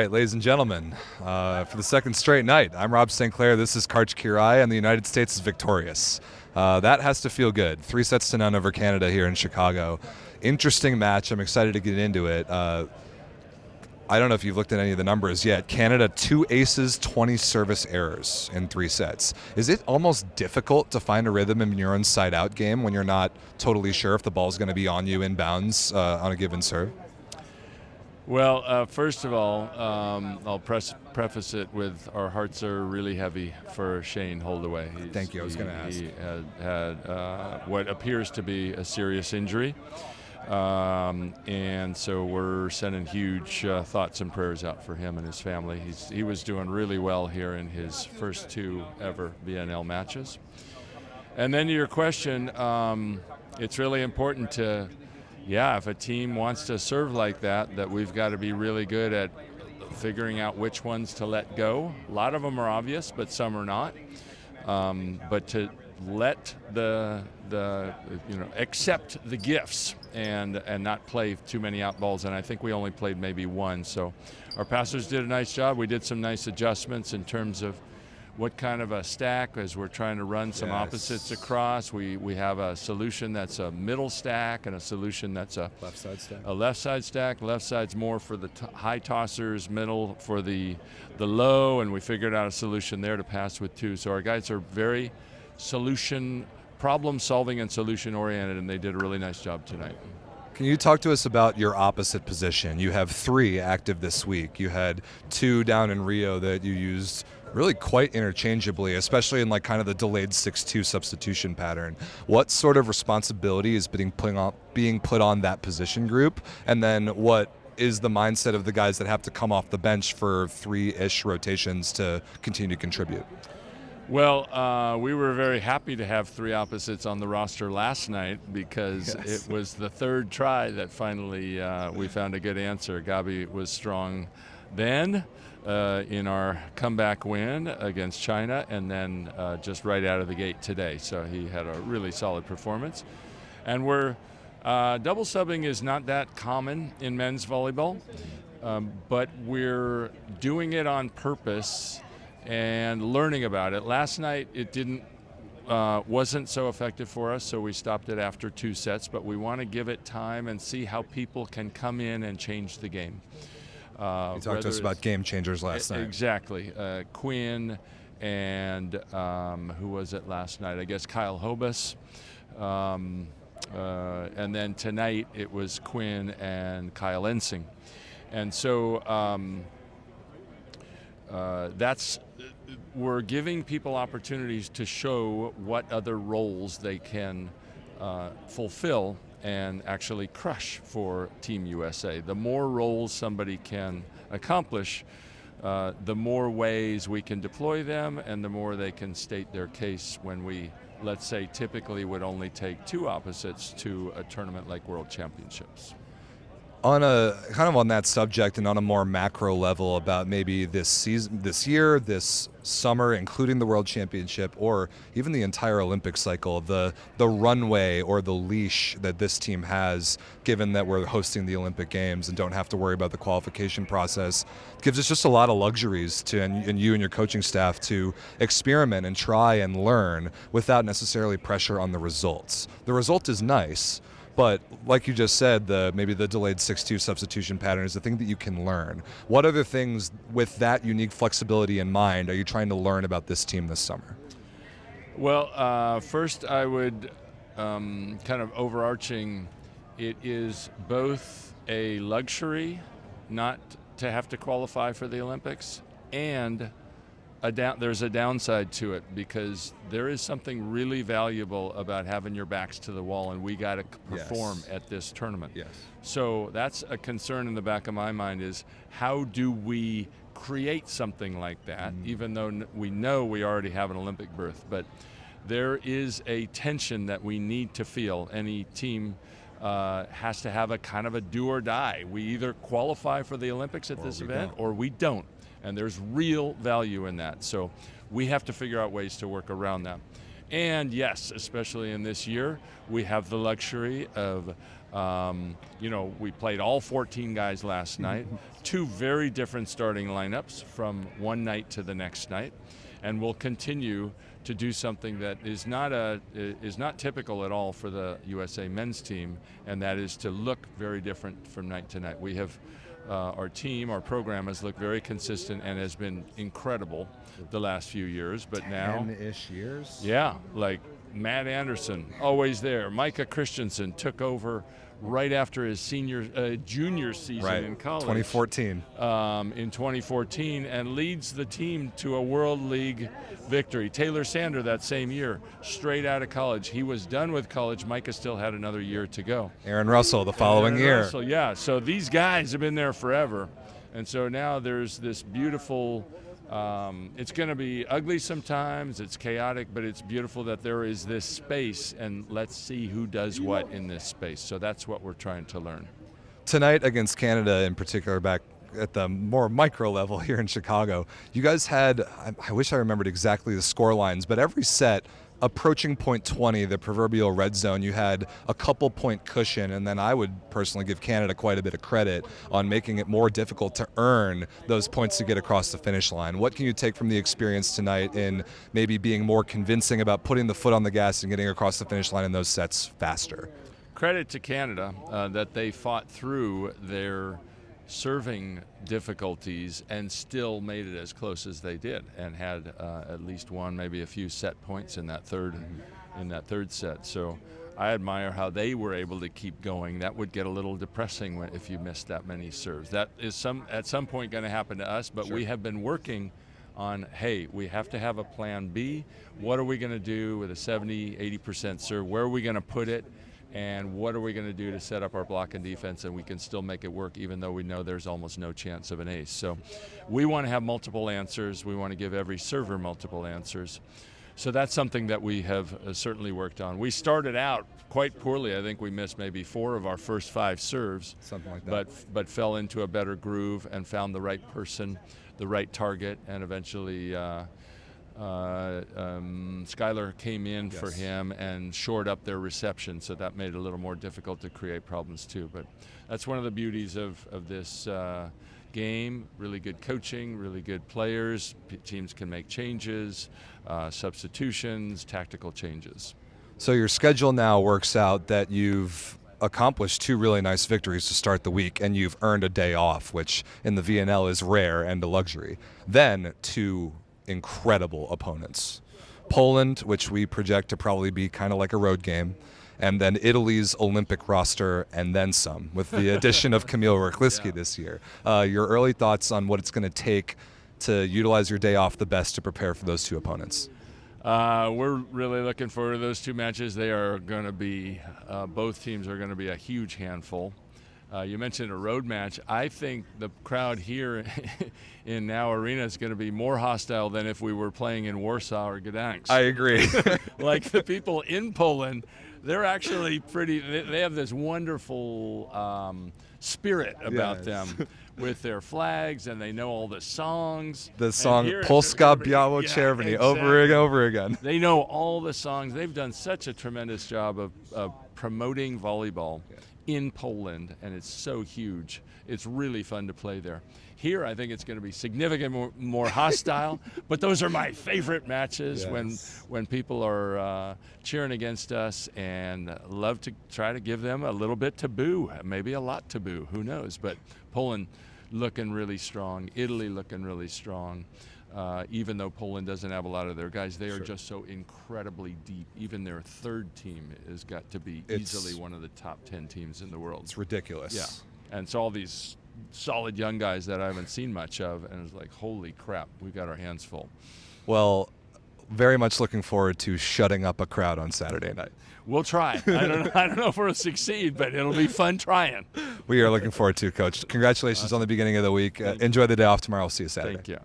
All right, ladies and gentlemen, for the second straight night, I'm Rob St. Clair. This is Karch, and the United States is victorious. That has to feel good. 3-0 over Canada here in Chicago. Interesting match. I'm excited to get into it. I don't know if you've looked at any of the numbers yet. Canada, 2 aces, 20 service errors in 3 sets. Is it almost difficult to find a rhythm in your own side-out game when you're not totally sure if the ball's going to be on you inbounds on a given serve? Well, first of all, I'll preface it with our hearts are really heavy for Shane Holdaway. Thank you. I was going to ask. He had what appears to be a serious injury, and so we're sending huge thoughts and prayers out for him and his family. He was doing really well here in his first 2 ever VNL matches. And then to your question, it's really important to. Yeah, if a team wants to serve like that we've got to be really good at figuring out which ones to let go. A lot of them are obvious, but some are not. But to let accept the gifts and not play too many out balls. And I think we only played maybe 1. So our passers did a nice job. We did some nice adjustments in terms of what kind of a stack as we're trying to run some opposites across. We have a solution that's a middle stack and a solution that's a left side stack. A left side stack. Left side's more for the high tossers, middle for the low, and we figured out a solution there to pass with 2. So our guys are very problem solving and solution oriented, and they did a really nice job tonight. Can you talk to us about your opposite position? You have 3 active this week. You had 2 down in Rio that you used really quite interchangeably, especially in like kind of the delayed 6-2 substitution pattern. What sort of responsibility is being put on that position group? And then what is the mindset of the guys that have to come off the bench for 3-ish rotations to continue to contribute? Well, we were very happy to have 3 opposites on the roster last night because it was the 3rd try that finally we found a good answer. Gabi was strong then in our comeback win against China, and then just right out of the gate today. So he had a really solid performance. And we're double subbing is not that common in men's volleyball, but we're doing it on purpose and learning about it. Last night it wasn't so effective for us, so we stopped it after 2 sets, but we want to give it time and see how people can come in and change the game. You talked to us about game changers last night. Exactly. Quinn and who was it last night? I guess Kyle Hobus. And then tonight it was Quinn and Kyle Ensing. And so we're giving people opportunities to show what other roles they can fulfill and actually crush for Team USA. The more roles somebody can accomplish, the more ways we can deploy them and the more they can state their case when we, let's say, typically would only take 2 opposites to a tournament like World Championships. On that subject and on a more macro level about maybe this season, this year, this summer, including the World Championship or even the entire Olympic cycle, the runway or the leash that this team has, given that we're hosting the Olympic Games and don't have to worry about the qualification process, gives us just a lot of luxuries and you and your coaching staff to experiment and try and learn without necessarily pressure on the results. The result is nice, but like you just said, maybe the delayed 6-2 substitution pattern is the thing that you can learn. What other things with that unique flexibility in mind are you trying to learn about this team this summer? Well, first I would kind of overarching, it is both a luxury not to have to qualify for the Olympics and there's a downside to it because there is something really valuable about having your backs to the wall, and we got to perform at this tournament. Yes. So that's a concern in the back of my mind is how do we create something like that, even though we know we already have an Olympic berth. But there is a tension that we need to feel. Any team has to have a kind of a do or die. We either qualify for the Olympics at this event or we don't. And there's real value in that. So we have to figure out ways to work around that. And yes, especially in this year, we have the luxury of We played all 14 guys last night, 2 very different starting lineups from one night to the next night, and we'll continue to do something that is not typical at all for the USA men's team, and that is to look very different from night to night. We have our program has looked very consistent and has been incredible the last few years, but now 10-ish years. Yeah, like Matt Anderson, always there. Micah Christensen took over right after his junior season in college. 2014. In 2014, and leads the team to a World League victory. Taylor Sander that same year, straight out of college. He was done with college. Micah still had another year to go. Aaron Russell the following year. Russell, yeah. So these guys have been there forever. And so now there's this beautiful, it's going to be ugly sometimes, it's chaotic, but it's beautiful that there is this space, and let's see who does what in this space. So that's what we're trying to learn. Tonight against Canada in particular, back at the more micro level here in Chicago, you guys had, I wish I remembered exactly the score lines, but every set approaching point 20, the proverbial red zone, you had a couple point cushion, and then I would personally give Canada quite a bit of credit on making it more difficult to earn those points to get across the finish line. What can you take from the experience tonight in maybe being more convincing about putting the foot on the gas and getting across the finish line in those sets faster? Credit to Canada that they fought through their serving difficulties and still made it as close as they did, and had at least one, maybe a few set points in that third set. So I admire how they were able to keep going. That would get a little depressing if you missed that many serves. That is at some point going to happen to us, but we have been working on, hey, we have to have a plan B. What are we going to do with a 70-80% serve? Where are we going to put it? And what are we going to do to set up our block and defense, and we can still make it work even though we know there's almost no chance of an ace. So we want to have multiple answers. We want to give every server multiple answers. So that's something that we have certainly worked on. We started out quite poorly. I think we missed maybe 4 of our first 5 serves. Something like that. But fell into a better groove and found the right person, the right target, and eventually Skylar came in for him and shored up their reception, so that made it a little more difficult to create problems too. But that's one of the beauties of this game. Really good coaching, really good players. Teams can make changes, substitutions, tactical changes. So your schedule now works out that you've accomplished 2 really nice victories to start the week, and you've earned a day off, which in the VNL is rare and a luxury. Then 2 incredible opponents. Poland, which we project to probably be kind of like a road game, and then Italy's Olympic roster, and then some, with the addition of Kamil Rykliski this year. Your early thoughts on what it's going to take to utilize your day off the best to prepare for those 2 opponents? We're really looking forward to those 2 matches. They are going to be, both teams are going to be a huge handful. You mentioned a road match. I think the crowd here in Now Arena is going to be more hostile than if we were playing in Warsaw or Gdansk. I agree. Like the people in Poland, they're actually they have this wonderful spirit about them with their flags, and they know all the songs. The song Polska Biało Czerwony over and over again. They know all the songs. They've done such a tremendous job of promoting volleyball in Poland, and it's so huge. It's really fun to play there. Here, I think it's going to be significantly more hostile, but those are my favorite matches when people are cheering against us, and love to try to give them a little bit to boo, maybe a lot to boo, who knows. But Poland looking really strong, Italy looking really strong. Even though Poland doesn't have a lot of their guys, they are just so incredibly deep. Even their third team has got to be easily one of the top 10 teams in the world. It's ridiculous. Yeah, and so all these solid young guys that I haven't seen much of, and it's like, holy crap, we've got our hands full. Well, very much looking forward to shutting up a crowd on Saturday night. We'll try. I don't know if we'll succeed, but it'll be fun trying. We are looking forward to, Coach. Congratulations on the beginning of the week. Enjoy the day off tomorrow. We'll see you Saturday. Thank you.